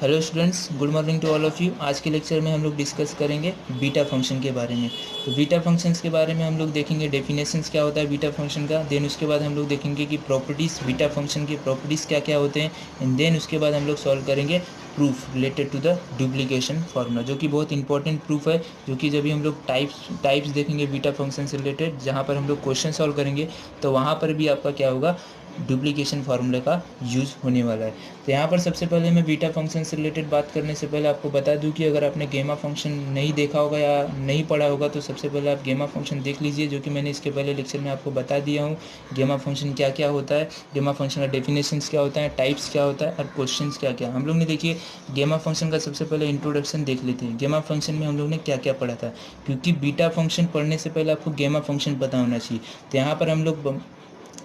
Hello students, good morning to all of you. आज के lecture में हम लोग डिस्कस करेंगे बीटा फंक्शन के बारे में। तो बीटा फंक्शंस के बारे में हम लोग देखेंगे डेफिनेशंस क्या होता है बीटा फंक्शन का। देन उसके बाद हम लोग देखेंगे कि प्रॉपर्टीज़, बीटा फंक्शन की प्रॉपर्टीज़ क्या क्या होते हैं। एंड देन उसके बाद हम लोग सॉल्व करेंगे proof related to the duplication formula, जो कि बहुत इंपॉर्टेंट प्रूफ है। जो कि जब भी हम लोग टाइप्स देखेंगे बीटा फंक्शन से रिलेटेड, जहाँ पर हम लोग क्वेश्चन सॉल्व करेंगे, तो वहाँ पर भी आपका क्या होगा, डुप्लीकेशन फार्मूले का यूज़ होने वाला है। तो यहाँ पर सबसे पहले मैं बीटा फंक्शन से रिलेटेड बात करने से पहले आपको बता दूं कि अगर आपने गेमा फंक्शन नहीं देखा होगा या नहीं पढ़ा होगा, तो सबसे पहले आप गेमा फंक्शन देख लीजिए, जो कि मैंने इसके पहले लेक्चर में आपको बता दिया हूँ। गेमा फंक्शन क्या क्या होता है, गेमा फंक्शन का डेफिनेशंस क्या होता है, टाइप्स क्या होता है और क्वेश्चंस क्या क्या। हम लोग ने देखिए गेमा फंक्शन का सबसे पहले इंट्रोडक्शन देख लेते हैं। गेमा फंक्शन में हम लोग ने क्या क्या पढ़ा था, क्योंकि बीटा फंक्शन पढ़ने से पहले आपको गेमा फंक्शन पता होना चाहिए। तो यहाँ पर हम लोग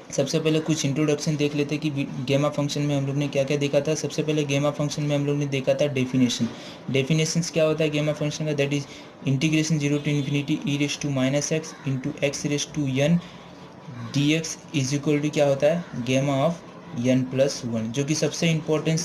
सबसे पहले कुछ इंट्रोडक्शन देख लेते हैं कि गेमा फंक्शन में हम लोग ने क्या क्या देखा था। सबसे पहले गेमा फंक्शन में हम लोग ने देखा था डेफिनेशन। डेफिनेशंस क्या होता है गेमा फंक्शन का, that is integration 0 to infinity e raise to minus x into x raise to n d x is equal to क्या होता है, गेमा ऑफ एन प्लस वन, जो कि सबसे इम्पोर्टेंट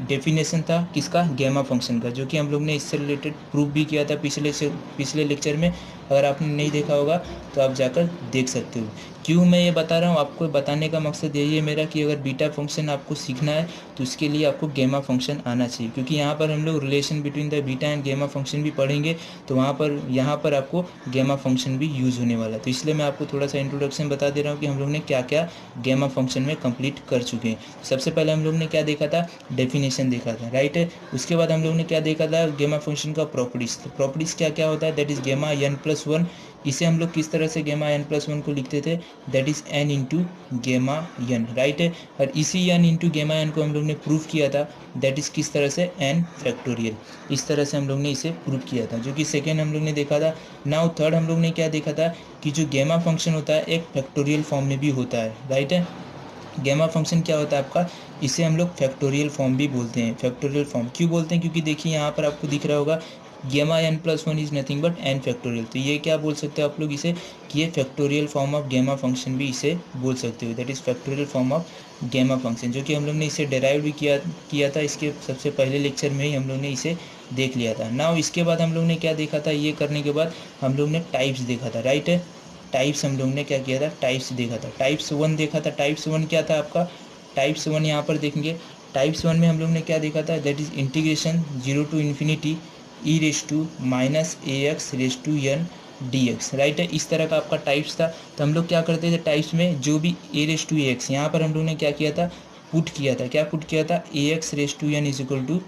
डेफिनेशन था किसका, गेमा फंक्शन का, जो कि हम लोग ने इससे रिलेटेड प्रूफ भी किया था पिछले लेक्चर में। अगर आपने नहीं देखा होगा तो आप जाकर देख सकते हो। क्यों मैं ये बता रहा हूँ, आपको बताने का मकसद यही है मेरा कि अगर बीटा फंक्शन आपको सीखना है तो उसके लिए आपको गेमा फंक्शन आना चाहिए, क्योंकि यहाँ पर हम लोग relation between the beta and gamma function भी पढ़ेंगे। तो यहाँ पर आपको गेमा फंक्शन भी यूज़ होने वाला है। तो इसलिए मैं आपको थोड़ा सा इंट्रोडक्शन बता दे रहा हूँ कि हम लोग ने क्या क्या गेमा फंक्शन में कंप्लीट कर चुके हैं। सबसे पहले हम लोग ने क्या देखा था, डेफिनेशन देखा था, राइट है। उसके बाद हम लोग ने क्या देखा था, गेमा फंक्शन का प्रॉपर्टीज। तो प्रॉपर्टीज क्या क्या होता है, दैट इज गेमा एन प्लस वन। इसे हम लोग किस तरह से गेमा एन प्लस वन को लिखते थे, that is an into gamma N, right है। और इसी एन इंटू गेमा एन को हम लोग ने प्रूफ किया था, दैट इज किस तरह से, एन फैक्टोरियल। इस तरह से हम लोग ने इसे प्रूफ किया था, जो कि सेकेंड हम लोग ने देखा था। नाउ थर्ड हम लोग ने क्या देखा था, कि जो गेमा फंक्शन होता है एक फैक्टोरियल फॉर्म में भी होता है, राइट है। गेमा फंक्शन क्या होता है आपका, इसे हम लोग फैक्टोरियल फॉर्म भी बोलते हैं। फैक्टोरियल फॉर्म क्यों बोलते हैं, क्योंकि देखिए यहाँ पर आपको दिख रहा होगा gamma n plus one is nothing but n factorial. तो ये क्या बोल सकते हो आप लोग इसे, कि ये फैक्टोरियल फॉर्म ऑफ गेमा फंक्शन भी इसे बोल सकते हो, that is factorial form of गेमा फंक्शन, जो कि हम लोग ने इसे डेराइव भी किया था। इसके सबसे पहले लेक्चर में ही हम लोग ने इसे देख लिया था। नाउ इसके बाद हम लोग ने क्या देखा था, ये करने के बाद हम लोग ने टाइप्स देखा था, राइट है। टाइप्स हम लोग ने क्या किया था, टाइप्स देखा था। टाइप्स वन देखा था। टाइप्स वन क्या था आपका, टाइप्स वन यहाँ पर देखेंगे। टाइप्स वन में हम लोग ने क्या देखा था, that is integration 0 to infinity e raise to minus a x raise to n d x, right है। इस तरह का आपका टाइप्स था। तो हम लोग क्या करते थे टाइप्स में, जो भी ए रेस टू एक्स, यहाँ पर हम लोग ने क्या किया था, पुट किया था। क्या पुट किया था, a x raise to n is equal to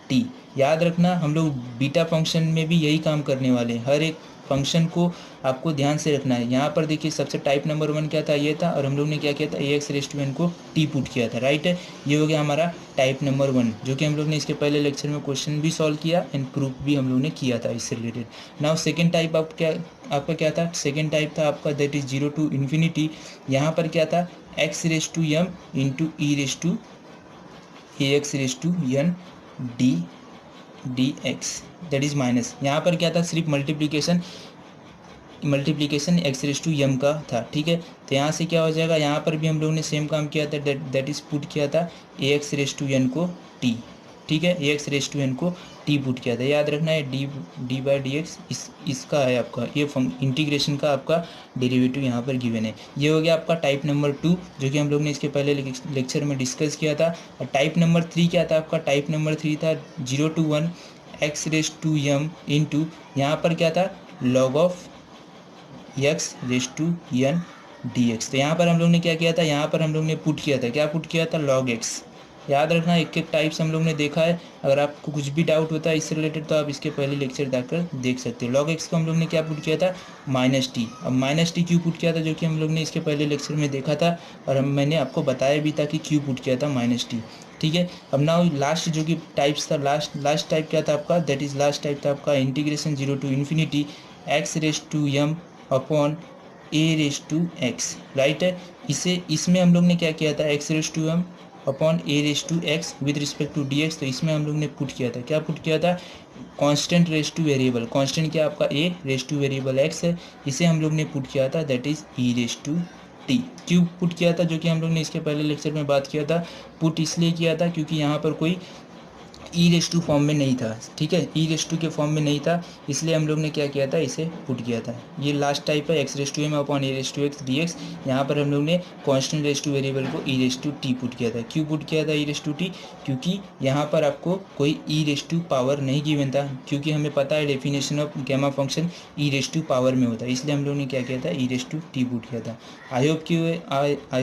t. याद रखना हम लोग बीटा फंक्शन में भी यही काम करने वाले हैं। हर एक फंक्शन को आपको ध्यान से रखना है। यहाँ पर देखिए सबसे टाइप नंबर वन क्या था, ये था, और हम लोग ने क्या किया था, a x raise to N को टी पुट किया था, राइट है। ये हो गया हमारा टाइप नंबर वन, जो कि हम लोग ने इसके पहले लेक्चर में क्वेश्चन भी सॉल्व किया एंड प्रूफ भी हम लोग ने किया था इससे रिलेटेड। नाउ सेकेंड टाइप आपका क्या था, सेकेंड टाइप था आपका दैट इज 0 to इन्फिनिटी। यहाँ पर क्या था, x raise to m into e raise to a x raise to n d x, that is minus. यहाँ पर क्या था, सिर्फ multiplication x raise to m का था, ठीक है। तो यहाँ से क्या हो जाएगा, यहाँ पर भी हम लोगों ने सेम काम किया था, दैट इज पुट किया था a x raise to N को टी, ठीक है। ए एक्स रेस टू एन को टी पुट किया था। याद रखना है डी बाई डी एक्स इसका है आपका, ये इंटीग्रेशन का आपका डेरिवेटिव यहाँ पर गिवन है। ये हो गया आपका टाइप नंबर टू, जो कि हम लोग ने इसके पहले लेक्चर में डिस्कस किया था। और टाइप नंबर थ्री क्या था आपका, टाइप नंबर थ्री था 0 to 1 x raise to m into, यहाँ पर क्या था, log of x raise to n d x. तो यहाँ पर हम लोग ने क्या किया था, यहाँ पर हम लोग ने पुट किया था, क्या पुट किया था, लॉग एक्स। याद रखना एक एक टाइप्स हम लोग ने देखा है। अगर आपको कुछ भी डाउट होता है इससे रिलेटेड तो आप इसके पहले लेक्चर जाकर देख सकते हो। लॉग एक्स को हम लोग ने क्या पुट किया था, माइनस टी। अब माइनस टी क्यों पुट किया था, जो कि हम लोग ने इसके पहले लेक्चर में देखा था, और मैंने आपको बताया भी था कि क्यों पुट किया था माइनस टी, ठीक है। अब नाउ लास्ट जो कि टाइप्स था, लास्ट टाइप क्या था आपका, दैट इज लास्ट टाइप था आपका integration 0 to infinity x raise to m upon a raise to x, right है। इसमें हम लोग ने क्या किया था, x raise to m upon a raise to x with respect to d x. तो इसमें हम लोग ने पुट किया था, क्या पुट किया था, constant raise to variable. Constant क्या आपका, a raise to variable x है, इसे हम लोग ने पुट किया था, that is e raise to t. क्यों पुट किया था, जो कि हम लोग ने इसके पहले लेक्चर में बात किया था। पुट इसलिए किया था क्योंकि यहाँ पर कोई ई रेस टू फॉर्म में नहीं था, ठीक है, ई रेस टू के फॉर्म में नहीं था, इसलिए हम लोग ने क्या किया था, इसे पुट किया था। ये लास्ट टाइप है, x raise to m upon a raise to x d x. यहाँ पर हम लोग ने कॉन्स्टेंट रेस टू वेरिएबल को ई रेस टू टी पुट किया था। क्यों पुट किया था ई रेस टू टी? क्योंकि यहाँ पर आपको कोई ई रेस टू पावर नहीं गिवन था, क्योंकि हमें पता है definition of gamma function e raise to power में होता है, इसलिए हम लोग ने क्या किया था, ई रेस टू टी पुट किया था। आई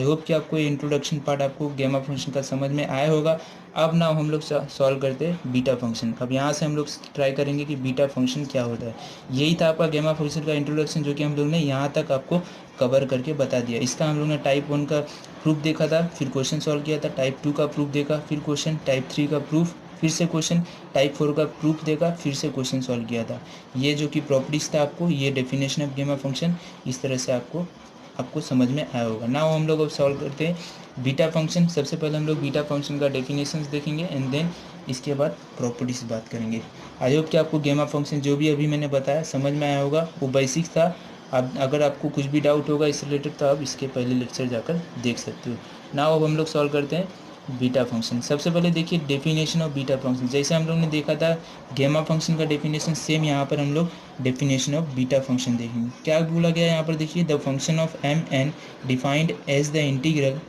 होप कि आपको ये इंट्रोडक्शन पार्ट आपको गैमा फंक्शन का समझ में आया होगा। अब ना हम लोग सॉल्व करते हैं बीटा फंक्शन। अब यहाँ से हम लोग ट्राई करेंगे कि बीटा फंक्शन क्या होता है। यही था आपका गैमा फंक्शन का इंट्रोडक्शन, जो कि हम लोग ने यहाँ तक आपको कवर करके बता दिया। इसका हम लोग ने टाइप 1 का प्रूफ देखा था, फिर क्वेश्चन सॉल्व किया था, टाइप 2 का प्रूफ देखा, फिर क्वेश्चन, टाइप 3 का प्रूफ, फिर से क्वेश्चन, टाइप 4 का प्रूफ देखा, फिर से क्वेश्चन सॉल्व किया था। ये जो कि प्रॉपर्टीज था आपको, ये डेफिनेशन ऑफ गैमा फंक्शन, इस तरह से आपको समझ में आया होगा। नाउ हम लोग अब सॉल्व करते हैं बीटा फंक्शन। सबसे पहले हम लोग बीटा फंक्शन का डेफिनेशंस देखेंगे एंड देन इसके बाद प्रॉपर्टीज बात करेंगे। आई होप कि आपको गैमा फंक्शन जो भी अभी मैंने बताया समझ में आया होगा, वो बेसिक था। अब अगर आपको कुछ भी डाउट होगा इस रिलेटेड तो आप इसके पहले लेक्चर जाकर देख सकते हो। नाउ अब हम लोग सॉल्व करते हैं बीटा फंक्शन। सबसे पहले देखिए डेफिनेशन ऑफ बीटा फंक्शन। जैसे हम लोग ने देखा था गैमा फंक्शन का डेफिनेशन, सेम यहाँ पर हम लोग डेफिनेशन ऑफ बीटा फंक्शन देखेंगे। क्या बोला गया है यहाँ पर, देखिए the function of m n defined as the integral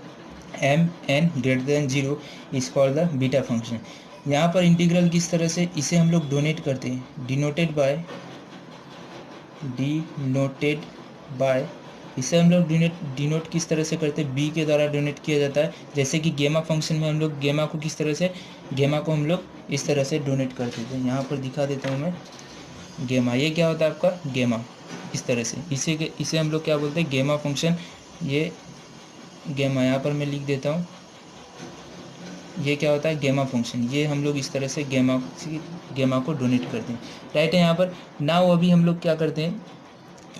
m n greater than 0 is called the beta function. यहाँ पर इंटीग्रल किस तरह से, इसे हम लोग डोनेट करते हैं, डिनोटेड बाय इसे हम लोग डिनोट किस तरह से करते हैं, बी के द्वारा डोनेट किया जाता है। जैसे कि गेमा फंक्शन में हम लोग गेमा को किस तरह से, गेमा को हम लोग इस तरह से डोनेट करते थे। यहाँ पर दिखा देता हूँ मैं गेमा, ये क्या होता है आपका गेमा, इस तरह से इसे हम लोग क्या बोलते हैं, गेमा फंक्शन। ये गेमा यहाँ पर मैं लिख देता हूँ, ये क्या होता है गेमा फंक्शन। ये हम लोग इस तरह से गेमा को डोनेट करते हैं, राइट है यहाँ पर। नाउ अभी हम लोग क्या करते हैं,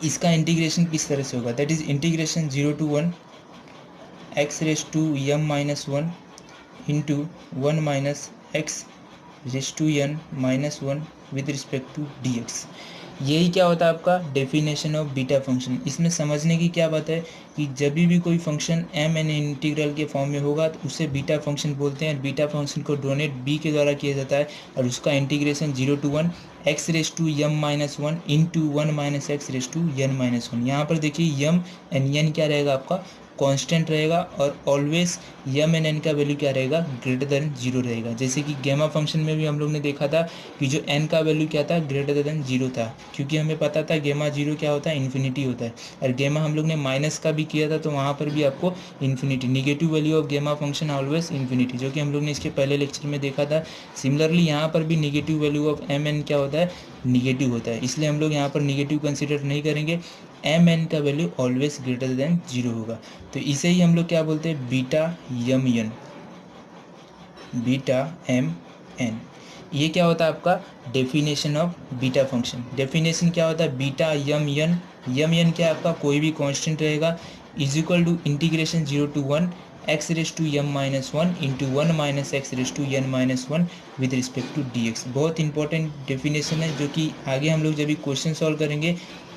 इसका इंटीग्रेशन किस तरह से होगा, that is integration 0 to 1 x raise to m minus 1 into 1 minus x raise to n minus 1 with respect to dx। यही क्या होता है आपका डेफिनेशन ऑफ बीटा फंक्शन। इसमें समझने की क्या बात है कि जब भी कोई फंक्शन m n इंटीग्रल के फॉर्म में होगा तो उसे बीटा फंक्शन बोलते हैं। बीटा फंक्शन को डोनेट b के द्वारा किया जाता है और उसका integration 0 to 1 x raise to m minus 1 into 1 minus x raise to n minus 1। यहाँ पर देखिए m एंड n क्या रहेगा आपका कांस्टेंट रहेगा और ऑलवेज m एंड n का वैल्यू क्या रहेगा, ग्रेटर देन 0 रहेगा। जैसे कि गैमा फंक्शन में भी हम लोग ने देखा था कि जो n का वैल्यू क्या था, ग्रेटर देन 0 था, क्योंकि हमें पता था गेमा 0 क्या होता है, इन्फिनिटी होता है। और गेमा हम लोग ने माइनस का भी किया था तो वहाँ पर भी आपको इन्फिनिटी, निगेटिव वैल्यू ऑफ गेमा फंक्शन ऑलवेज इन्फिनिटी, जो कि हम लोग ने इसके पहले लेक्चर में देखा था। सिमिलरली यहाँ पर भी negative value of m n क्या होता है, निगेटिव होता है, इसलिए हम लोग यहाँ पर निगेटिव कंसिडर नहीं करेंगे। एम एन का वैल्यू ऑलवेज ग्रेटर देन 0 होगा, तो इसे ही हम लोग क्या बोलते हैं, beta m n, beta m n. ये क्या होता है आपका definition of beta function. Definition क्या होता है, बीटा यम एन क्या आपका कोई भी कांस्टेंट रहेगा, is equal to integration 0 to 1 x raise to m minus 1 into 1 minus x raise to n minus 1 with respect to dx। बहुत इंपॉर्टेंट डेफिनेशन है, जो कि आगे हम लोग जब भी क्वेश्चन सॉल्व करेंगे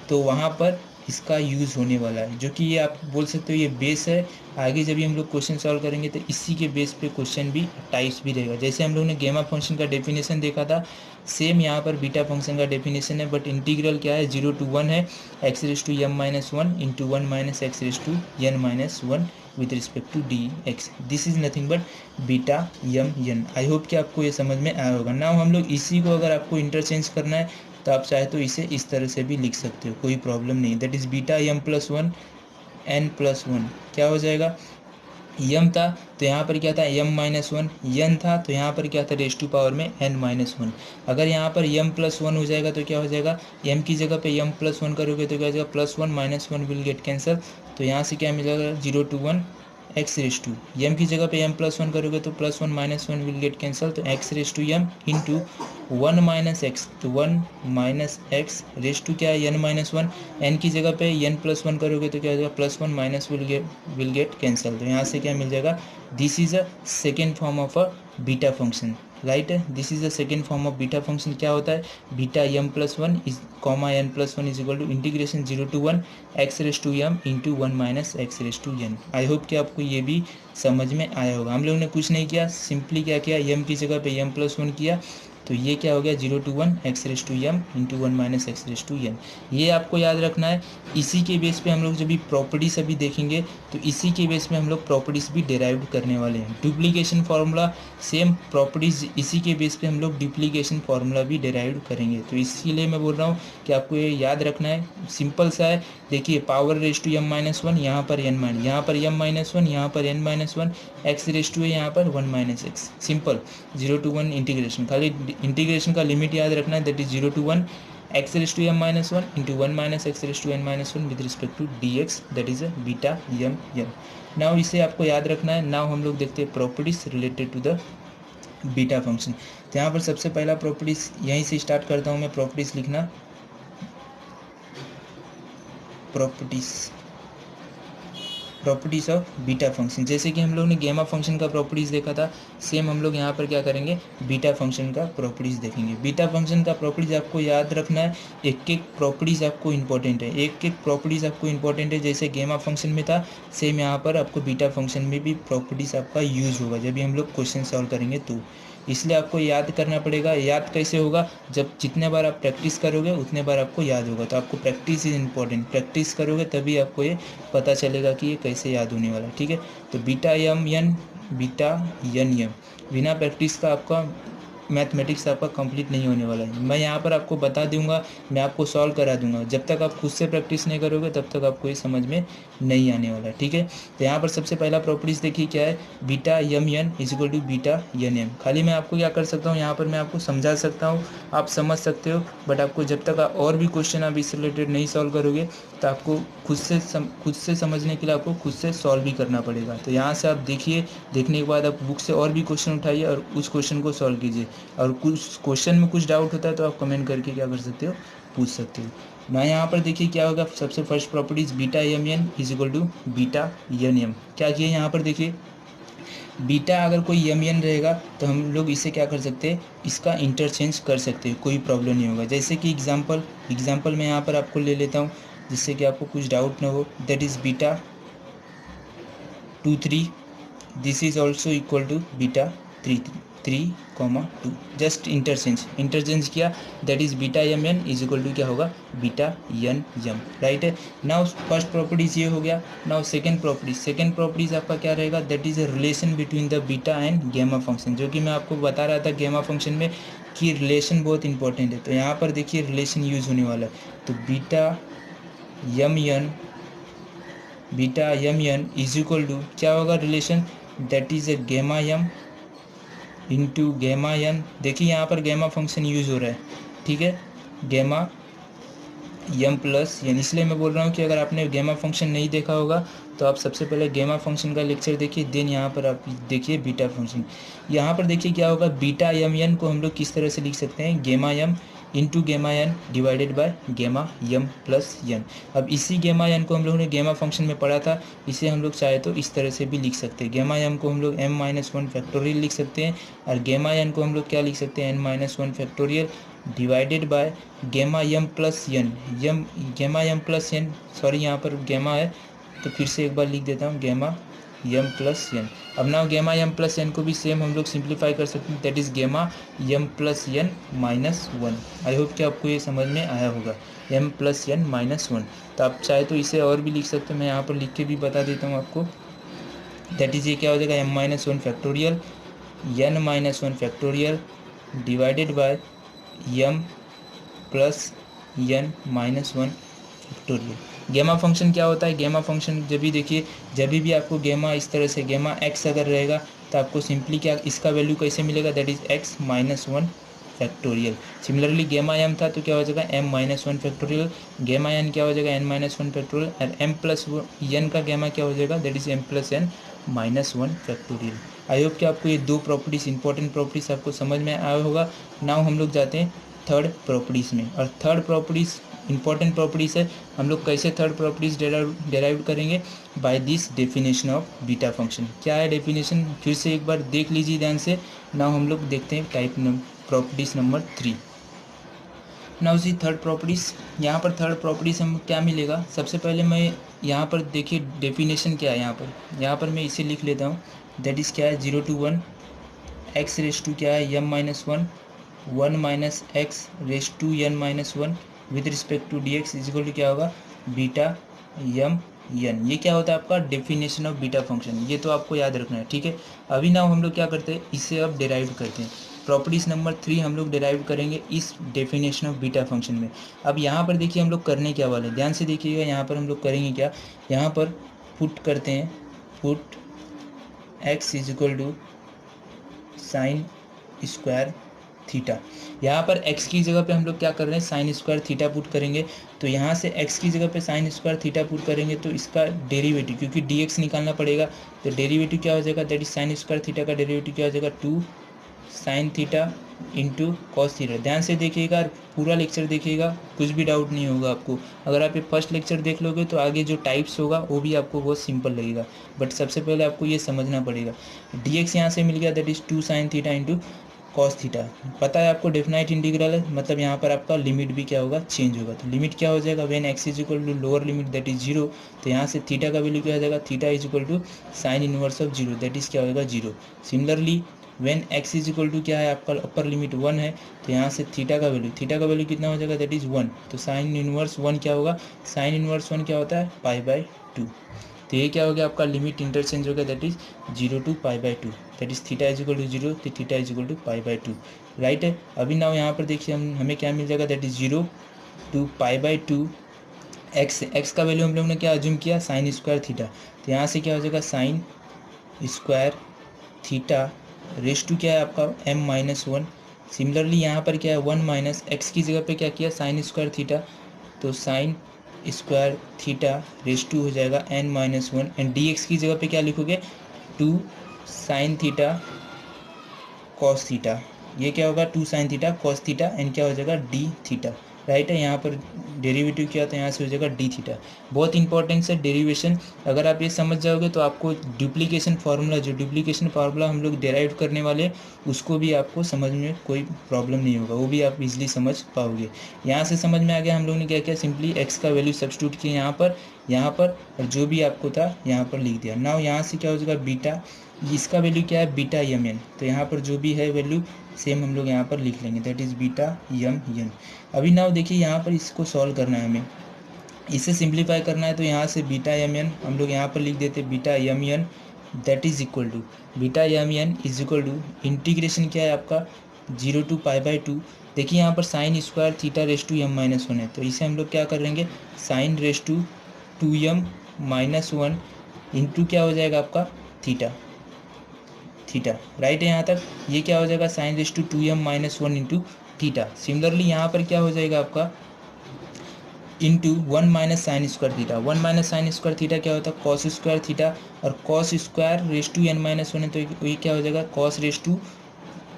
तो वहाँ पर इसका यूज़ होने वाला है, जो कि ये आप बोल सकते हो ये बेस है। आगे जब भी हम लोग क्वेश्चन सॉल्व करेंगे तो इसी के बेस पे क्वेश्चन भी टाइप्स भी रहेगा। जैसे हम लोग ने गेमा फंक्शन का डेफिनेशन देखा था, सेम यहाँ पर बीटा फंक्शन का डेफिनेशन है, बट इंटीग्रल क्या है 0 to 1 है x raise to m minus 1 into 1 minus x raise to n minus 1 with respect to dx। This is nothing but beta m n. I hope कि आपको ये समझ में आया होगा। नाउ हम लोग इसी को अगर आपको इंटरचेंज करना है तो आप चाहे तो इसे इस तरह से भी लिख सकते हो, कोई प्रॉब्लम नहीं। That is beta m plus 1 n plus 1 क्या हो जाएगा, यम था तो यहाँ पर क्या था m माइनस 1, n था तो यहाँ पर क्या था रेस टू पावर में n माइनस 1। अगर यहाँ पर m प्लस 1 हो जाएगा तो क्या हो जाएगा, m की जगह पे m प्लस 1 करोगे तो क्या हो जाएगा plus 1 minus 1 will get cancel. तो यहाँ से क्या मिलेगा 0 to 1 x raise to m की जगह पे m प्लस 1 करोगे तो plus 1 minus 1 will get cancel. तो x raise to m into 1 minus x, तो 1 माइनस एक्स रेस टू क्या है n माइनस 1, n की जगह पे n प्लस 1 करोगे तो क्या हो जाएगा plus 1 minus will get cancel. तो यहाँ से क्या मिल जाएगा, this is a second form of a beta function. Right है। This is the second form of beta function. क्या होता है, beta m plus one is comma n plus one is equal to integration 0 to 1 x raise to m into 1 minus x raise to n. I hope कि आपको ये भी समझ में आया होगा। हम लोगों ने कुछ नहीं किया, सिंपली क्या किया, एम की जगह पे एम प्लस वन किया, तो ये क्या हो गया 0 to 1 x raise to m into 1 minus x raise to n. ये आपको याद रखना है। इसी के बेस पे हम लोग जब भी प्रॉपर्टीज अभी देखेंगे तो इसी के बेस पे हम लोग प्रॉपर्टीज भी डिराइव करने वाले हैं। डुप्लीकेशन फार्मूला सेम, प्रॉपर्टीज इसी के बेस पे हम लोग डुप्लीकेशन फार्मूला भी डिराइव करेंगे। तो इसीलिए मैं बोल रहा हूँ कि आपको ये याद रखना है, सिंपल सा है। देखिए power raise to m minus one, यहाँ पर एन माइनस, यहाँ पर एम माइनस वन, यहाँ पर n minus one, x raise to है यहाँ पर 1 minus x. Simple 0 to 1 integration, खाली इंटीग्रेशन का लिमिट याद रखना है, that is 0 to 1 x raise to m minus one into 1 minus x raise to n minus one with respect to d x, that is a beta m m. Now इसे आपको याद रखना है। Now हम लोग देखते हैं properties related to the beta function. तो यहाँ पर सबसे पहला प्रॉपर्टीज यहीं से स्टार्ट करता हूँ मैं प्रॉपर्टीज लिखना। प्रॉपर्टीज ऑफ बीटा फंक्शन, जैसे कि हम लोग ने गेमा फंक्शन का प्रॉपर्टीज देखा था, सेम हम लोग यहाँ पर क्या करेंगे, बीटा फंक्शन का प्रॉपर्टीज देखेंगे। बीटा फंक्शन का प्रॉपर्टीज आपको याद रखना है, एक एक प्रॉपर्टीज आपको इंपॉर्टेंट है, एक एक प्रॉपर्टीज आपको इंपॉर्टेंट है। जैसे गेमा फंक्शन में था, सेम यहाँ पर आपको बीटा फंक्शन में भी प्रॉपर्टीज आपका यूज होगा जब भी हम लोग क्वेश्चन सॉल्व करेंगे तो। इसलिए आपको याद करना पड़ेगा। याद कैसे होगा, जब जितने बार आप प्रैक्टिस करोगे उतने बार आपको याद होगा। तो आपको प्रैक्टिस इज इंपॉर्टेंट, प्रैक्टिस करोगे तभी आपको ये पता चलेगा कि ये कैसे याद होने वाला है, ठीक है। तो beta m n, beta n m, बिना प्रैक्टिस का आपका मैथमेटिक्स आपका कंप्लीट नहीं होने वाला है। मैं यहाँ पर आपको बता दूंगा, मैं आपको सॉल्व करा दूंगा, जब तक आप खुद से प्रैक्टिस नहीं करोगे तब तक आपको ये समझ में नहीं आने वाला है, ठीक है। तो यहाँ पर सबसे पहला प्रॉपर्टीज देखिए क्या है, beta m n is equal to beta n m. खाली मैं आपको क्या कर सकता हूँ, यहाँ पर मैं आपको समझा सकता हूँ, आप समझ सकते हो, बट आपको जब तक और भी क्वेश्चन आप इससे रिलेटेड नहीं सॉल्व करोगे तो आपको खुद से समझने के लिए आपको खुद से सॉल्व भी करना पड़ेगा। तो यहाँ से आप देखिए, देखने के बाद आप बुक से और भी क्वेश्चन उठाइए और उस क्वेश्चन को सॉल्व कीजिए। और कुछ क्वेश्चन में कुछ डाउट होता है तो आप कमेंट करके क्या कर सकते हो, पूछ सकते हो। ना यहाँ पर देखिए क्या होगा, सबसे first properties beta m n is equal to beta n m. क्या किए यहाँ पर देखिए, बीटा अगर कोई एम एन रहेगा तो हम लोग इसे क्या कर सकते हैं, इसका इंटरचेंज कर सकते हैं, कोई प्रॉब्लम नहीं होगा। जैसे कि एग्जाम्पल मैं यहाँ पर आपको ले लेता हूँ जिससे कि आपको कुछ डाउट ना हो। That is beta 2 3, this is also equal to beta 3 2, just interchange किया, that is beta m n is equal to क्या होगा, बीटा एन एम, राइट है। नाउ फर्स्ट प्रॉपर्टीज ये हो गया। नाउ सेकंड प्रॉपर्टीज आपका क्या रहेगा, that is a relation between the beta and gamma function, जो कि मैं आपको बता रहा था गेमा फंक्शन में कि रिलेशन बहुत इंपॉर्टेंट है। तो यहाँ पर देखिए रिलेशन यूज होने वाला है, तो beta m n is equal to क्या होगा रिलेशन, दैट इज अ गेमा एम इंटू गेमा एन। देखिए यहाँ पर गेमा फंक्शन यूज हो रहा है, ठीक है, गेमा एम प्लस एन। इसलिए मैं बोल रहा हूँ कि अगर आपने गेमा फंक्शन नहीं देखा होगा तो आप सबसे पहले गेमा फंक्शन का लेक्चर देखिए, देन यहाँ पर आप देखिए बीटा फंक्शन। यहाँ पर देखिए क्या होगा, बीटा एम एन को हम लोग किस तरह से लिख सकते हैं, गेमा M into gamma n divided by gamma m plus N. अब इसी गेमा एन को हम लोगों ने गेमा फंक्शन में पढ़ा था, इसे हम लोग चाहे तो इस तरह से भी लिख सकते हैं। गेमा एम को हम लोग एम माइनस वन फैक्टोरियल लिख सकते हैं, और गेमा एन को हम लोग क्या लिख सकते हैं, n minus one factorial divided by gamma m plus n. Gamma m plus n, sorry यहाँ पर गेमा है तो फिर से एक बार लिख देता हूँ, गेमा एम प्लस एन। अब ना गेमा एम प्लस एन को भी सेम हम लोग सिंप्लीफाई कर सकते हैं, that is gamma m plus n minus one. I hope कि आपको ये समझ में आया होगा, m plus n minus one. तो आप चाहे तो इसे और भी लिख सकते हैं, मैं यहाँ पर लिख के भी बता देता हूँ आपको। दैट इज़ ये क्या हो जाएगा, m minus one factorial n minus one factorial divided by m plus n minus one factorial. Gamma function क्या होता है, गेमा फंक्शन जब भी देखिए, जब भी आपको गेमा इस तरह से गेमा एक्स अगर रहेगा तो आपको सिंपली क्या इसका वैल्यू कैसे मिलेगा, that is x minus one factorial. Similarly gamma m था तो क्या हो जाएगा, m minus one factorial, gamma n क्या हो जाएगा, एन माइनस वन फैक्टोरियल, और एम प्लस एन का गेमा क्या हो जाएगा, that is m plus n minus one factorial. I hope कि आपको ये दो प्रॉपर्टीज, इंपॉर्टेंट प्रॉपर्टीज आपको समझ में आया होगा। नाउ हम लोग जाते हैं थर्ड प्रॉपर्टीज़ में, और थर्ड प्रॉपर्टीज़ इंपॉर्टेंट प्रॉपर्टीज है। हम लोग कैसे थर्ड प्रॉपर्टीज डेराइव करेंगे? By this definition of beta function. क्या है डेफिनेशन, फिर से एक बार देख लीजिए ध्यान से। नाउ हम लोग देखते हैं टाइप प्रॉपर्टीज नंबर 3। नाउ जी थर्ड प्रॉपर्टीज़, यहाँ पर थर्ड प्रॉपर्टीज़ हम क्या मिलेगा? सबसे पहले मैं यहाँ पर देखिए डेफिनेशन क्या है, यहाँ पर मैं इसे लिख लेता हूँ। दैट इज़ क्या है, 0 to 1 एक्स रेस टू क्या है, m minus 1 minus x raise to n minus 1 with respect to d x equal to क्या होगा, बीटा m n। ये क्या होता है आपका डेफिनेशन ऑफ बीटा फंक्शन, ये तो आपको याद रखना है, ठीक है। अभी ना हम लोग क्या करते हैं, इसे अब डेराइव करते हैं। प्रॉपर्टीज नंबर 3 हम लोग डेराइव करेंगे इस डेफिनेशन ऑफ बीटा फंक्शन में। अब यहाँ पर देखिए हम लोग करने क्या वाले, ध्यान से देखिएगा। यहाँ पर हम लोग करेंगे क्या, यहाँ पर पुट करते हैं, put x is equal to sine square theta. यहाँ पर x की जगह पे हम लोग क्या कर रहे हैं, साइन स्क्वायर थीटा पुट करेंगे। तो यहाँ से x की जगह पे साइन स्क्वायर थीटा पुट करेंगे तो इसका डेरिवेटिव, क्योंकि dx निकालना पड़ेगा, तो डेरिवेटिव क्या हो जाएगा, that is sign square theta का डेरिवेटिव क्या हो जाएगा, 2 sine theta into cos theta. ध्यान से देखिएगा, पूरा लेक्चर देखिएगा, कुछ भी डाउट नहीं होगा आपको। अगर आप ये फर्स्ट लेक्चर देख लोगे तो आगे जो टाइप्स होगा वो भी आपको बहुत सिंपल लगेगा, बट सबसे पहले आपको ये समझना पड़ेगा। dx यहाँ से मिल गया, that is 2 sine theta into cos theta. पता है आपको डेफिनाइट इंटीग्रल है, मतलब यहाँ पर आपका लिमिट भी क्या होगा, चेंज होगा। तो लिमिट क्या हो जाएगा, when x is equal to lower limit that is 0, तो यहाँ से थीटा का वैल्यू क्या हो जाएगा, theta is equal to sine inverse of 0 that is क्या होगा 0। Similarly when x is equal to क्या है आपका अपर लिमिट 1 है, तो यहाँ से थीटा का वैल्यू कितना हो जाएगा, दैट इज 1। तो साइन इनवर्स 1 क्या होगा, साइन इनवर्स 1 क्या होता है, π/2। तो ये क्या हो गया आपका, लिमिट इंटरचेंज हो गया, that is 0 to π/2, that is theta is equal to 0, तो theta is equal to π/2, right है। अभी ना यहाँ पर देखिए हमें क्या मिल जाएगा, दैट इज 0 to π/2 एक्स का वैल्यू हम लोग ने क्या अज्यूम किया, साइन स्क्वायर थीटा। तो यहाँ से क्या हो जाएगा, sine square theta raise to क्या है आपका m माइनस 1। सिमिलरली यहाँ पर क्या है 1 माइनस एक्स की जगह पे क्या किया, साइन स्क्वायर थीटा, तो sine square theta raise to हो जाएगा n माइनस 1 एंड dx की जगह पे क्या लिखोगे, 2 साइन थीटा कॉस थीटा। ये क्या होगा, 2 sine theta cos theta and क्या हो जाएगा डी थीटा, राइट है। यहाँ पर डेरिवेटिव क्या होता है, यहाँ से हो जाएगा डी थीटा। बहुत इंपॉर्टेंट है डेरिवेशन, अगर आप ये समझ जाओगे तो आपको डुप्लीकेशन फार्मूला हम लोग डेराइव करने वाले, उसको भी आपको समझ में कोई प्रॉब्लम नहीं होगा, वो भी आप इजीली समझ पाओगे। यहाँ से समझ में आ गया हम लोग ने क्या किया, सिंपली एक्स का वैल्यू सब्स्टिट्यूट किया यहाँ पर और जो भी आपको था यहाँ पर लिख दिया। नाउ यहाँ से क्या हो जाएगा, बीटा, इसका वैल्यू क्या है, बीटा एम एन। तो यहाँ पर जो भी है वैल्यू सेम हम लोग यहाँ पर लिख लेंगे, that is beta m n. अभी नाउ देखिए यहाँ पर इसको सॉल्व करना है हमें, इसे सिंप्लीफाई करना है। तो यहाँ से बीटा एम एन हम लोग यहाँ पर लिख देते beta m n, that is equal to beta m n is equal to integration क्या है आपका 0 to π/2। देखिए यहाँ पर sine square theta raise to m minus 1 है, तो इसे हम लोग क्या करेंगे, sine raise to 2m minus 1 into क्या हो जाएगा आपका थीटा, राइट है यहाँ तक। ये क्या हो जाएगा, sine raise to 2m minus 1 into theta. Similarly यहाँ पर क्या हो जाएगा आपका, into 1 minus sine square theta. 1 minus sine square theta क्या होता है, कॉस स्क्वायर थीटा, और cos square raise to n minus 1 है, तो ये क्या हो जाएगा, cos raise to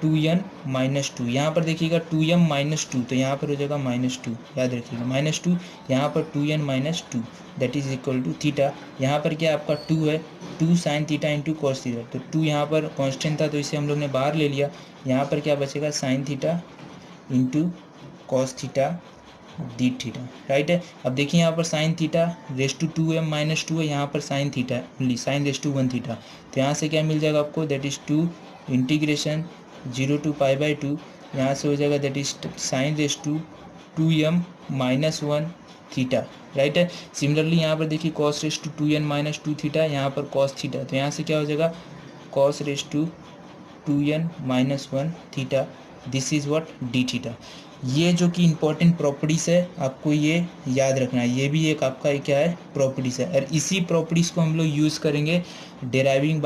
2n minus 2। यहाँ पर देखिएगा 2m माइनस 2, तो यहाँ पर हो जाएगा -2, याद रखिएगा -2, यहाँ पर 2n minus 2 that is equal to theta. यहाँ पर क्या आपका 2 है, 2 sine theta into cos theta, तो 2 यहाँ पर कांस्टेंट था तो इसे हम लोग ने बाहर ले लिया। यहाँ पर क्या बचेगा, sine theta into cos theta d theta, right है। अब देखिए यहाँ पर sine theta raise to 2m minus 2 है, यहाँ पर sine theta only sine raise to 1 theta. तो यहाँ से क्या मिल जाएगा आपको, दैट इज 2 इंटीग्रेशन 0 to π/2, यहाँ से हो जाएगा that is sine raise to 2m minus 1 theta, right है। सिमिलरली यहाँ पर देखिए cos raise to 2n minus 2 theta, यहाँ पर कॉस थीटा, तो यहाँ से क्या हो जाएगा, cos raise to 2n minus 1 theta, this is what d theta. ये जो कि इंपॉर्टेंट प्रॉपर्टीज़ है आपको ये याद रखना है, ये भी एक आपका क्या है, प्रॉपर्टीज़ है, और इसी प्रॉपर्टीज़ को हम लोग यूज़ करेंगे डेराइविंग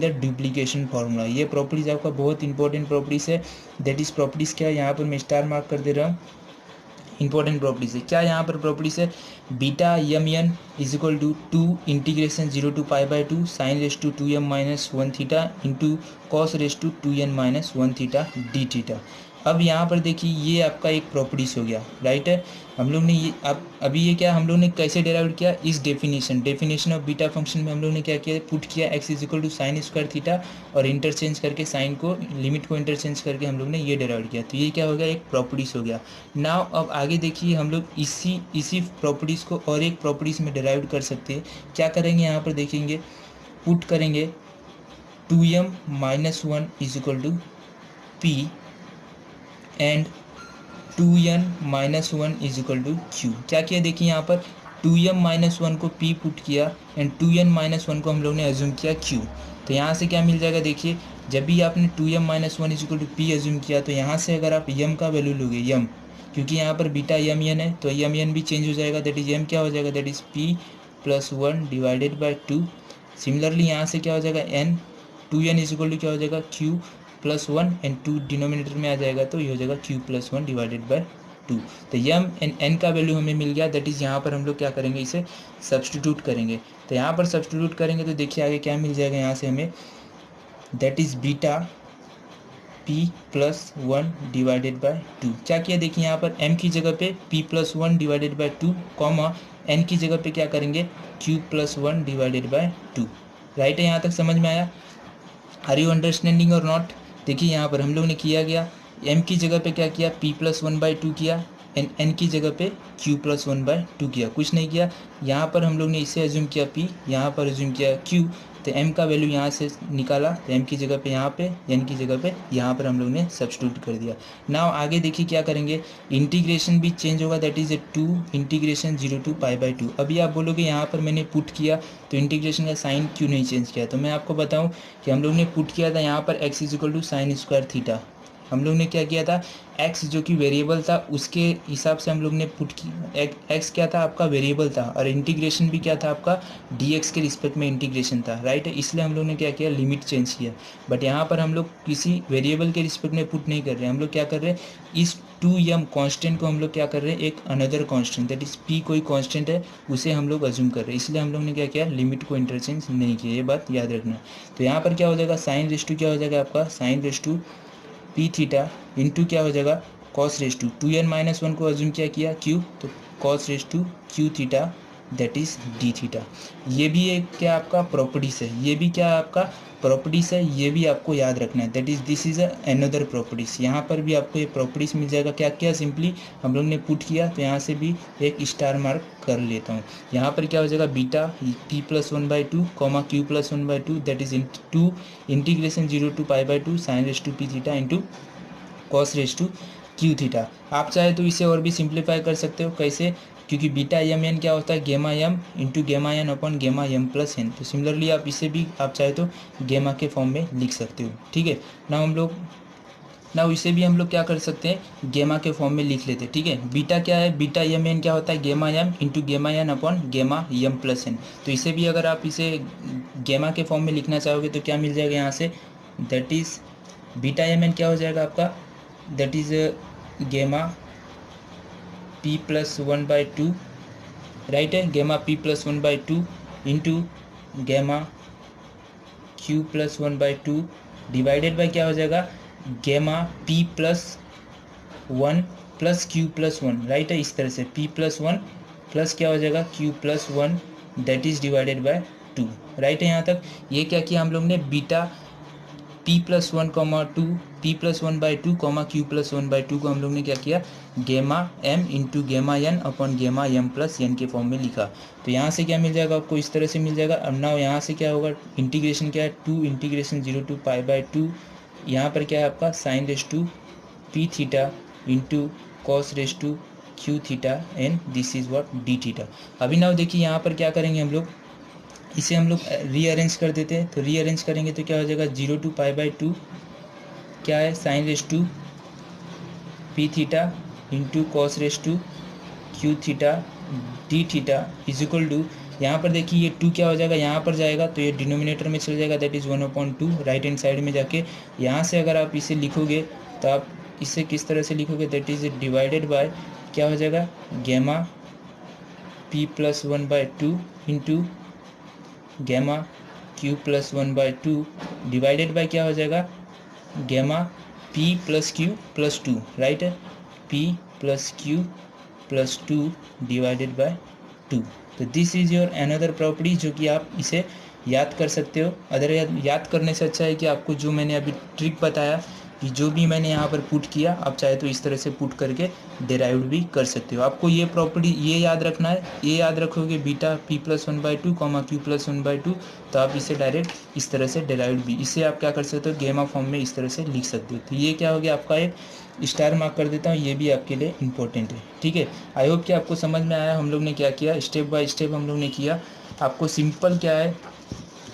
द डुप्लीकेशन फार्मूला। ये प्रॉपर्टीज़ आपका बहुत इंपॉर्टेंट प्रॉपर्टीज़ है, दैट इज़ प्रॉपर्टीज़ क्या है, यहाँ पर मैं स्टार मार्क कर दे रहा हूँ, इंपॉर्टेंट प्रॉपर्टीज़ है। क्या यहाँ पर प्रॉपर्टीज़ है, beta m n is equal to 2 integration 0 to π/2 sine raise to 2m minus 1 theta into cos raise to 2n minus 1 theta d theta. अब यहाँ पर देखिए ये आपका एक प्रॉपर्टीज हो गया, राइट है। हम लोग ने ये अब अभी ये क्या हम लोग ने कैसे डेराइव किया, इस डेफिनेशन ऑफ बीटा फंक्शन में हम लोग ने क्या किया, पुट किया x is equal to sine square theta और इंटरचेंज करके साइन को लिमिट को इंटरचेंज करके हम लोग ने ये डेराइव किया। तो ये क्या हो गया, एक प्रॉपर्टीज हो गया। नाउ अब आगे देखिए हम लोग इसी प्रॉपर्टीज़ को और एक प्रॉपर्टीज़ में डेराइव कर सकते हैं। क्या करेंगे, यहाँ पर देखेंगे पुट करेंगे 2m minus 1 is equal to p and 2n minus 1 is equal to q। क्या किया देखिए यहाँ पर 2m माइनस 1 को p पुट किया एंड 2n माइनस 1 को हम लोग ने एज्यूम किया q। तो यहाँ से क्या मिल जाएगा देखिए, जब भी आपने 2m minus 1 is equal to p assume किया तो यहाँ से अगर आप m का वैल्यू लोगे m, क्योंकि यहाँ पर बीटा m n है तो m n भी चेंज हो जाएगा, दैट इज m क्या हो जाएगा, that is p plus 1 divided by 2। Similarly यहाँ से क्या हो जाएगा n 2n is equal to क्या हो जाएगा q प्लस 1 एंड 2 डिनोमिनेटर में आ जाएगा तो ये हो जाएगा q प्लस 1 डिवाइडेड बाई 2। तो m एंड n का वैल्यू हमें मिल गया, दैट इज़ यहाँ पर हम लोग क्या करेंगे, इसे सब्सटीट्यूट करेंगे। तो यहाँ पर सब्सटीट्यूट करेंगे तो देखिए आगे क्या मिल जाएगा यहाँ से हमें, that is beta p plus 1 divided by 2। क्या किया देखिए यहाँ पर m की जगह पे p plus 1 divided by 2 comma n की जगह पे क्या करेंगे q plus 1 divided by 2। Right है, यहाँ तक समझ में आया, आर यू अंडरस्टैंडिंग और नॉट। देखिए यहाँ पर हम लोग ने किया गया m की जगह पे क्या किया p प्लस 1 बाई 2 किया एंड n की जगह पे q प्लस 1 बाई 2 किया, कुछ नहीं किया। यहाँ पर हम लोग ने इसे एज्यूम किया p, यहाँ पर एज्यूम किया q, तो m का वैल्यू यहाँ से निकाला तो m की जगह पे यहाँ पे, n की जगह पे यहाँ पर हम लोग ने सब्स्टिट्यूट कर दिया। नाउ आगे देखिए क्या करेंगे, इंटीग्रेशन भी चेंज होगा, that is a 2 integration 0 to pi by 2। अभी आप बोलोगे यहाँ पर मैंने पुट किया तो इंटीग्रेशन का साइन क्यों नहीं चेंज किया, तो मैं आपको बताऊँ कि हम लोग ने पुट किया था यहाँ पर x is equal to sine square theta. हम लोग ने क्या किया था, x जो कि वेरिएबल था उसके हिसाब से हम लोग ने पुट की, x क्या था आपका वेरिएबल था और इंटीग्रेशन भी क्या था आपका dx के रिस्पेक्ट में इंटीग्रेशन था, राइट है। इसलिए हम लोग ने क्या किया, लिमिट चेंज किया। बट यहाँ पर हम लोग किसी वेरिएबल के रिस्पेक्ट में पुट नहीं कर रहे, हम लोग क्या कर रहे हैं, इस 2m कांस्टेंट को हम लोग क्या कर रहे हैं, एक another constant that is p कोई कांस्टेंट है उसे हम लोग अज्यूम कर रहे हैं, इसलिए हम लोग ने क्या किया, लिमिट को इंटरचेंज नहीं किया, ये बात याद रखना। तो यहाँ पर क्या हो जाएगा, साइन रेस टू क्या हो जाएगा आपका, sine raise to p theta into क्या हो जाएगा, cos raise to 2n minus 1 को अज्यूम किया q, तो cos raise to q theta that is d theta. ये भी एक क्या आपका प्रॉपर्टीज है, ये भी क्या आपका प्रॉपर्टीज है, ये भी आपको याद रखना है, that is this is another properties. यहाँ पर भी आपको ये प्रॉपर्टीज मिल जाएगा, क्या क्या सिंपली हम लोग ने पुट किया तो यहाँ से भी एक स्टार मार्क कर लेता हूँ। यहाँ पर क्या हो जाएगा, beta p plus 1 by 2 comma q plus 1 by 2 that is two integration 0 to pi by 2 sine raise to p theta into cos raise to q theta. आप चाहे तो इसे और भी सिंप्लीफाई कर सकते हो, कैसे, क्योंकि बीटा एम एन क्या होता है, गेमा M into gamma N upon गेमा एम प्लस एन। तो सिमिलरली आप इसे भी आप चाहे तो गेमा के फॉर्म में लिख सकते हो, ठीक है ना इसे भी हम लोग क्या कर सकते हैं, गेमा के फॉर्म में लिख लेते हैं, ठीक है। बीटा क्या है, बीटा एम एन क्या होता है, गेमा M into gamma N upon गेमा एम प्लस एन। तो इसे भी अगर आप इसे गेमा के फॉर्म में लिखना चाहोगे तो क्या मिल जाएगा यहाँ से, that is beta m n क्या हो जाएगा आपका, that is gamma p plus 1 by 2, right है, gamma p plus 1 by 2 into gamma q plus 1 by 2 divided by क्या हो जाएगा, gamma p plus 1 plus q plus 1, right है। इस तरह से p प्लस 1 प्लस क्या हो जाएगा q plus 1 that is divided by 2, right है। यहाँ तक ये क्या किया हम लोग ने, beta p plus 1 comma 2 p plus 1 by 2 comma q plus 1 by 2 को हम लोग ने क्या किया, गेमा m into gamma N upon गेमा एम प्लस एन के फॉर्म में लिखा। तो यहाँ से क्या मिल जाएगा आपको, इस तरह से मिल जाएगा। अब नाउ यहाँ से क्या होगा, इंटीग्रेशन क्या है, 2 इंटीग्रेशन 0 टू पाई बाई 2, यहाँ पर क्या है आपका sine raise to p theta into cos raise to q theta and this is what d theta. अभी नाउ देखिए यहाँ पर क्या करेंगे हम लोग, इसे हम लोग रीअरेंज कर देते हैं। तो रीअरेंज करेंगे तो क्या हो जाएगा, 0 टू पाई बाई 2 क्या है, sine raise to p theta into cos raise to q theta d theta is equal to, यहाँ पर देखिए ये 2 क्या हो जाएगा, यहाँ पर जाएगा तो ये डिनोमिनेटर में चल जाएगा, that is 1/2 right hand side में जाके। यहाँ से अगर आप इसे लिखोगे तो आप इसे किस तरह से लिखोगे, दैट इज़ डिवाइडेड बाय क्या हो जाएगा, gamma p plus 1 by 2 into gamma q plus 1 by 2 divided by क्या हो जाएगा, gamma p plus q plus two, right है, p plus q plus two divided by two. तो this is your another property जो कि आप इसे याद कर सकते हो। अदर याद करने से अच्छा है कि आपको जो मैंने अभी ट्रिक बताया कि जो भी मैंने यहाँ पर पुट किया आप चाहे तो इस तरह से पुट करके डेराइव भी कर सकते हो। आपको ये प्रॉपर्टी ये याद रखना है, ये याद रखोगे beta P plus one by two comma Q plus one by two, तो आप इसे डायरेक्ट इस तरह से डेराइव भी इसे आप क्या कर सकते हो गेमा फॉर्म में इस तरह से लिख सकते हो। तो ये क्या हो गया आपका एक स्टार मार्क कर देता हूँ, ये भी आपके लिए इंपॉर्टेंट है, ठीक है। आई होप कि आपको समझ में आया हम लोग ने क्या किया, स्टेप बाय स्टेप हम लोग ने किया। आपको सिंपल क्या है,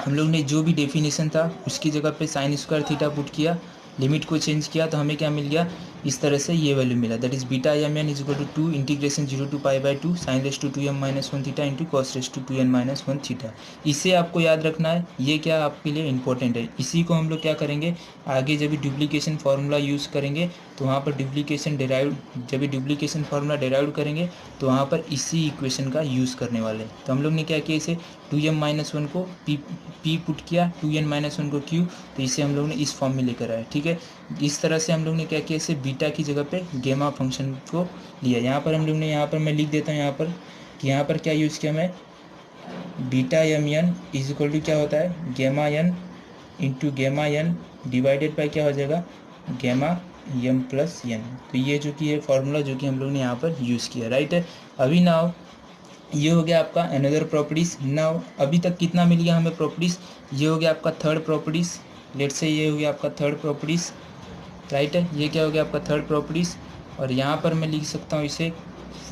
हम लोग ने जो भी डेफिनेशन था उसकी जगह पे साइन स्क्वायर थीटा पुट किया, लिमिट को चेंज किया तो हमें क्या मिल गया, इस तरह से ये वैल्यू मिला, that is beta m n is equal to two integration zero to pi by two sine raise to two m minus one theta into cos raise to two n minus one theta. इसे आपको याद रखना है, ये क्या आपके लिए important है। इसी को हम लोग क्या करेंगे आगे जब भी डुप्लीकेशन फार्मूला यूज़ करेंगे तो वहाँ पर डुप्लीकेशन डेराइव, जब भी डुप्लीकेशन फार्मूला डेराइव करेंगे तो वहाँ पर इसी इक्वेशन का यूज़ करने वाले हैं। तो हम लोग ने क्या किया, इसे टू एम माइनस वन को पी पुट किया, टू एन माइनस वन को क्यू, तो इसे हम लोग ने इस फॉर्म में लेकर आया, ठीक है। इस तरह से हम लोग ने क्या किया, इसे बीटा की जगह पे गेमा फंक्शन को लिया। यहाँ पर हम लोग ने, यहाँ पर मैं लिख देता हूँ यहाँ पर कि यहाँ पर क्या यूज़ किया मैं, beta m n is equal to क्या होता है gamma n into gamma n divided by क्या हो जाएगा गेमा एम प्लस एन। तो ये जो कि है फॉर्मूला जो कि हम लोग ने यहाँ पर यूज़ किया, राइट है। अभी नाउ ये हो गया आपका अनदर प्रॉपर्टीज़। नाउ अभी तक कितना मिल गया हमें प्रॉपर्टीज़, ये हो गया आपका थर्ड प्रॉपर्टीज़, लेट से ये हो गया आपका थर्ड प्रॉपर्टीज़, राइट है। ये क्या हो गया आपका थर्ड प्रॉपर्टीज़, और यहाँ पर मैं लिख सकता हूँ इसे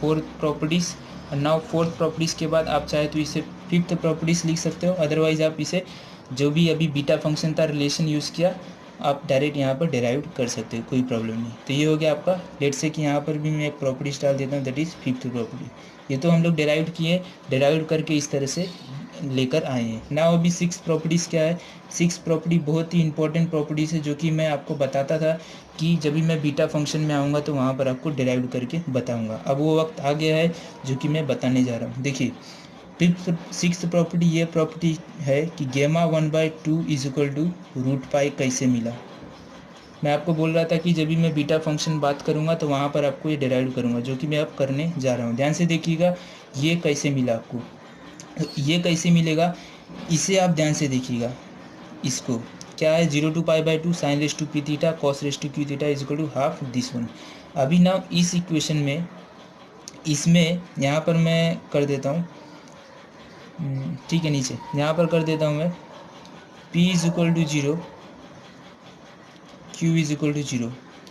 फोर्थ प्रॉपर्टीज़। और नाउ फोर्थ प्रॉपर्टीज़ के बाद आप चाहे तो इसे फिफ्थ प्रॉपर्टीज़ लिख सकते हो, अदरवाइज आप इसे जो भी अभी बीटा फंक्शन था रिलेशन यूज़ किया आप डायरेक्ट यहाँ पर डेराइव कर सकते हो, कोई प्रॉब्लम नहीं। तो ये हो गया आपका, लेट से कि यहाँ पर भी मैं एक प्रॉपर्टीज डाल देता हूँ दैट इज़ फिफ्थ प्रॉपर्टी। ये तो हम लोग डेराइव किए, डेराइव करके इस तरह से लेकर आए हैं। नाउ अभी सिक्स प्रॉपर्टीज़ क्या है, सिक्स प्रॉपर्टी बहुत ही इंपॉर्टेंट प्रॉपर्टीज़ है जो कि मैं आपको बताता था कि जब भी मैं बीटा फंक्शन में आऊँगा तो वहाँ पर आपको डेराइव करके बताऊँगा। अब वो वक्त आ गया है जो कि मैं बताने जा रहा हूँ। देखिए फिफ्थ सिक्स प्रॉपर्टी ये प्रॉपर्टी है कि gamma one by two is equal to root pi कैसे मिला। मैं आपको बोल रहा था कि जब भी मैं बीटा फंक्शन बात करूंगा तो वहाँ पर आपको ये डेराइव करूंगा जो कि मैं अब करने जा रहा हूँ। ध्यान से देखिएगा ये कैसे मिला आपको, ये कैसे मिलेगा इसे आप ध्यान से देखिएगा। इसको क्या है zero to pi by two sine raise to p theta cos raise to q theta is equal to half this one. अभी ना इस इक्वेशन में इसमें यहाँ पर मैं कर देता हूँ, ठीक है, नीचे यहाँ पर कर देता हूँ मैं p is equal to zero q is equal to zero.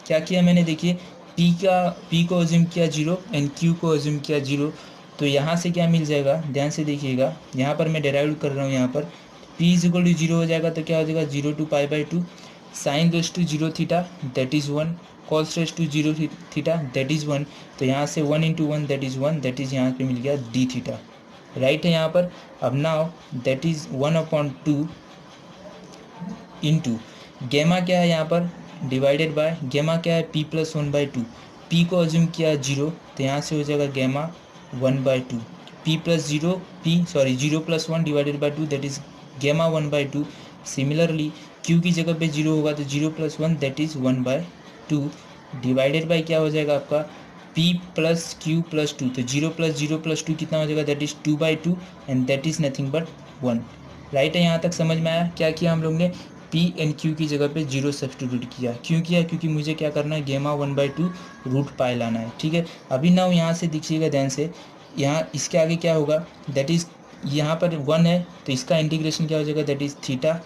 क्या किया मैंने, देखिए p को अज्यूम किया जीरो एंड q को अज्यूम किया जीरो। तो यहाँ से क्या मिल जाएगा, ध्यान से देखिएगा, यहाँ पर मैं डेराइव कर रहा हूँ, यहाँ पर p is equal to zero हो जाएगा तो क्या हो जाएगा zero to pi by two sine raise to zero theta that is one cos raise to zero theta that is one. तो यहाँ से one into one that is one, that is यहाँ पे मिल गया डी थीटा, राइट है यहाँ पर। अब now that is one upon to into गेमा क्या है यहाँ पर डिवाइडेड बाय गेमा क्या है p plus one by two, p को अज्यूम किया जीरो तो यहाँ से हो जाएगा gamma one by two, p plus zero zero plus one divided by two that is gamma one by two. Similarly q की जगह पे जीरो होगा तो zero plus one that is one by two divided by क्या हो जाएगा आपका p plus q plus two. तो जीरो प्लस टू कितना हो जाएगा that is two by two and that is nothing but one, right है। यहाँ तक समझ में आया, क्या किया हम लोग ने p एंड q की जगह पे जीरो सब्स्टिट्यूट किया, क्यों किया, क्योंकि मुझे क्या करना है gamma one by two root pi लाना है, ठीक है। अभी ना यहाँ से देखिएगा ध्यान से, यहाँ इसके आगे क्या होगा दैट इज़ यहाँ पर वन है तो इसका इंटीग्रेशन क्या हो जाएगा दैट इज़ थीटा,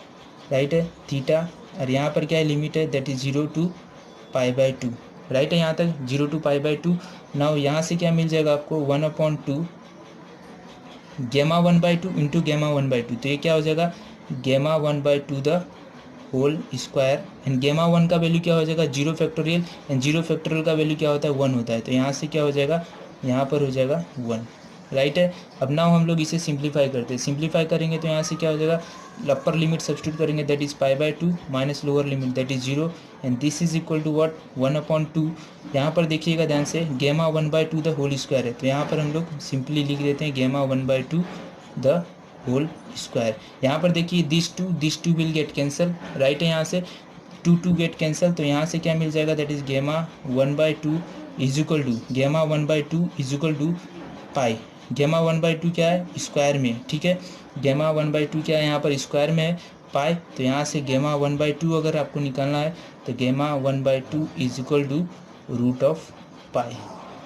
राइट है थीटा, और यहाँ पर क्या है लिमिट है that is zero to pi by two, right है यहाँ तक zero to pi by two. Now यहाँ से क्या मिल जाएगा आपको one upon two gamma one by two into gamma one by two. तो ये क्या हो जाएगा gamma one by two the whole square and gamma one का वैल्यू क्या हो जाएगा zero factorial and zero factorial का वैल्यू क्या होता है वन होता है। तो यहाँ से क्या हो जाएगा यहाँ पर हो जाएगा वन, राइट है। अब नाउ हम लोग इसे सिंप्लीफाई करते हैं, सिंप्लीफाई करेंगे तो यहाँ से क्या हो जाएगा अपर लिमिट सब्स्टिट्यूट करेंगे that is pi by two minus lower limit that is zero and this is equal to what one upon two. यहाँ पर देखिएगा ध्यान से gamma one by two the whole square है तो यहाँ पर हम लोग सिंपली लिख देते हैं gamma one by two the whole square. यहाँ पर देखिए this two will get cancel, right है। यहाँ से टू गेट कैंसिल, तो यहाँ से क्या मिल जाएगा, दैट इज गेमा 1/2 इज इक्वल टू गेमा 1/2 इज इक्वल टू पाई। गेमा 1/2 क्या है, स्क्वायर में, ठीक है, गेमा 1/2 क्या है यहाँ पर स्क्वायर में है पाई, तो यहाँ से गेमा 1/2 अगर आपको निकालना है तो gamma 1/2 is equal to root of pi.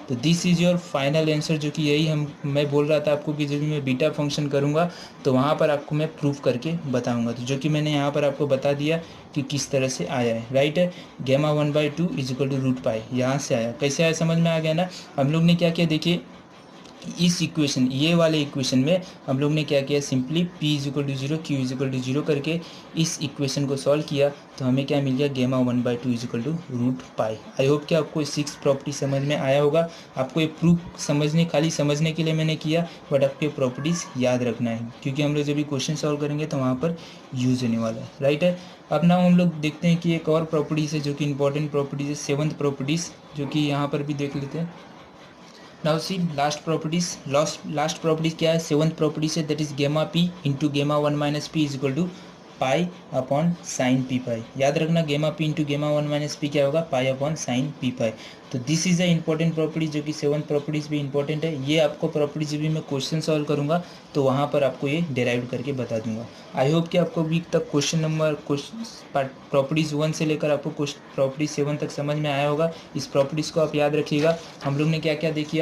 तो this is your final answer, जो कि यही मैं बोल रहा था आपको कि जब भी मैं बीटा फंक्शन करूँगा तो वहाँ पर आपको मैं प्रूफ करके बताऊँगा, तो जो कि मैंने यहाँ पर आपको बता दिया कि किस तरह से आया है, राइट है। Gamma 1/2 is equal to root pi यहाँ से आया, कैसे आया समझ में आ गया ना। हम लोग ने क्या किया, देखिए इस इक्वेशन, ये वाले इक्वेशन में हम लोग ने क्या किया, simply p is equal to 0 q is equal to 0 करके इस इक्वेशन को सॉल्व किया, तो हमें क्या मिल गया, gamma 1/2 is equal to root pi. I hope कि आपको 6 प्रॉपर्टी समझ में आया होगा। आपको ये प्रूफ समझने, खाली समझने के लिए मैंने किया, बट आपको प्रॉपर्टीज़ याद रखना है, क्योंकि हम लोग जब भी क्वेश्चन सॉल्व करेंगे तो वहाँ पर यूज होने वाला है, राइट है। अब ना हम लोग देखते हैं कि एक और प्रॉपर्टीज़ है जो कि इंपॉर्टेंट प्रॉपर्टीज़ है, 7th प्रॉपर्टीज़, जो कि यहाँ पर भी देख लेते हैं। नाउ सी लास्ट प्रॉपर्टीज क्या है, 7th प्रॉपर्टी से, that is gamma p into gamma 1 minus p is equal to pi upon sine p pi. याद रखना, गेमा p into gamma 1 minus P क्या होगा, पाई अपॉन साइन पी पाई। तो this is a important property, जो कि 7th properties भी important है। ये आपको प्रॉपर्टी जब भी मैं क्वेश्चन सॉल्व करूंगा तो वहाँ पर आपको ये डिराइव करके बता दूंगा। आई होप कि आपको अभी तक प्रॉपर्टीज 1 से लेकर आपको प्रॉपर्टी 7 तक समझ में आया होगा। इस प्रॉपर्टीज़ को आप याद रखिएगा। हम लोग ने क्या क्या देख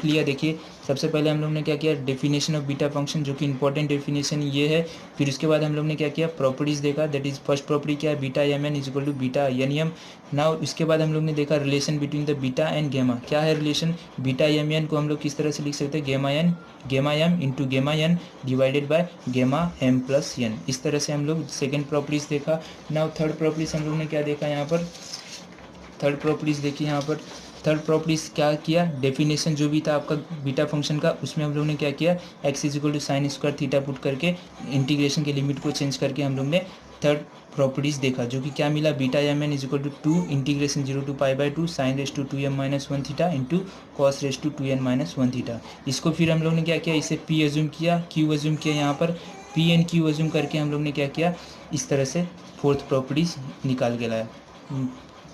लिया। देखिए सबसे पहले हम लोग ने क्या किया, डेफिनेशन ऑफ बीटा फंक्शन, जो कि इंपॉर्टेंट डेफिनेशन ये है। फिर उसके बाद हम लोग ने क्या किया, प्रॉपर्टीज़ देखा, दैट इज फर्स्ट प्रॉपर्टी क्या है, beta m n is equal to beta n m. Now उसके बाद हम लोग ने देखा relation between the beta and gamma. क्या है रिलेशन, बीटा एम एन को हम लोग किस तरह से लिख सकते हैं, गेमा M into gamma n divided by gamma m plus N. इस तरह से हम लोग सेकेंड प्रॉपर्टीज़ देखा। नाउ थर्ड प्रॉपर्टीज़ हम लोग ने क्या देखा, यहाँ पर थर्ड प्रॉपर्टीज़ देखी। यहाँ पर थर्ड प्रॉपर्टीज़ क्या किया, डेफिनेशन जो भी था आपका बीटा फंक्शन का, उसमें हम लोग ने क्या किया, x is equal to sine square theta put करके इंटीग्रेशन के लिमिट को चेंज करके हम लोग ने थर्ड प्रॉपर्टीज़ देखा, जो कि क्या मिला, beta m n is equal to 2 integration 0 to pi by 2 sine raise to 2m minus 1 theta into cos raise to 2n minus 1 theta. इसको फिर हम लोग ने क्या किया, इसे p एज्यूम किया, q एज्यूम किया, यहाँ पर p एंड q एज्यूम करके हम लोग ने क्या किया, इस तरह से फोर्थ प्रॉपर्टीज़ निकाल के लाया।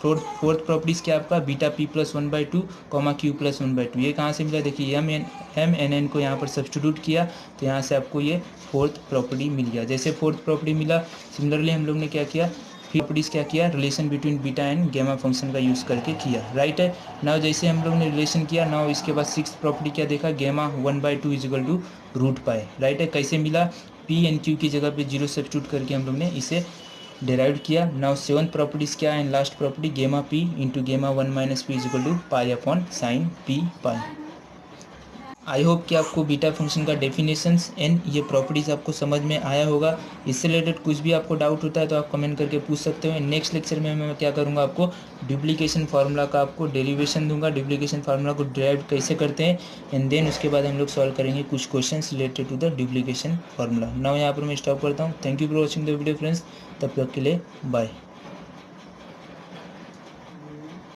फोर्थ प्रॉपर्टीज़ क्या आपका, beta p plus 1/2 comma q plus 1/2। ये कहाँ से मिला, देखिए एम एन एन को यहाँ पर सब्स्टिट्यूट किया, तो यहाँ से आपको ये फोर्थ प्रॉपर्टी मिल गया। जैसे फोर्थ प्रॉपर्टी मिला, सिमिलरली हम लोग ने क्या किया, प्रॉपर्टीज़ क्या किया, relation between beta and gamma function का यूज़ करके किया, राइट है। नाउ जैसे हम लोग ने रिलेशन किया, नाउ इसके बाद सिक्स प्रॉपर्टी क्या देखा, gamma 1/2 is equal to root pi, right है। कैसे मिला, p एंड q की जगह पे 0 सब्स्टिट्यूट करके हम लोग ने इसे डिराइव किया। नाउ सेवंथ प्रॉपर्टीज़ क्या है, and last property gamma p into gamma 1 minus p is equal to pi upon sine p pi. I hope कि आपको बीटा फंक्शन का डेफिनेशंस एंड ये प्रॉपर्टीज़ आपको समझ में आया होगा। इससे रिलेटेड कुछ भी आपको डाउट होता है तो आप कमेंट करके पूछ सकते हो। नेक्स्ट लेक्चर में मैं क्या करूँगा, आपको डुप्लीकेशन फार्मूला का आपको डेरिवेशन दूंगा, डुप्लीकेशन फार्मूला को डिराइव कैसे करते हैं, एंड देन उसके बाद हम लोग सॉल्व करेंगे कुछ question related to the duplication formula. Now यहाँ पर मैं स्टॉप करता हूँ। Thank you for watching the video friends, तब तक के लिए बाय।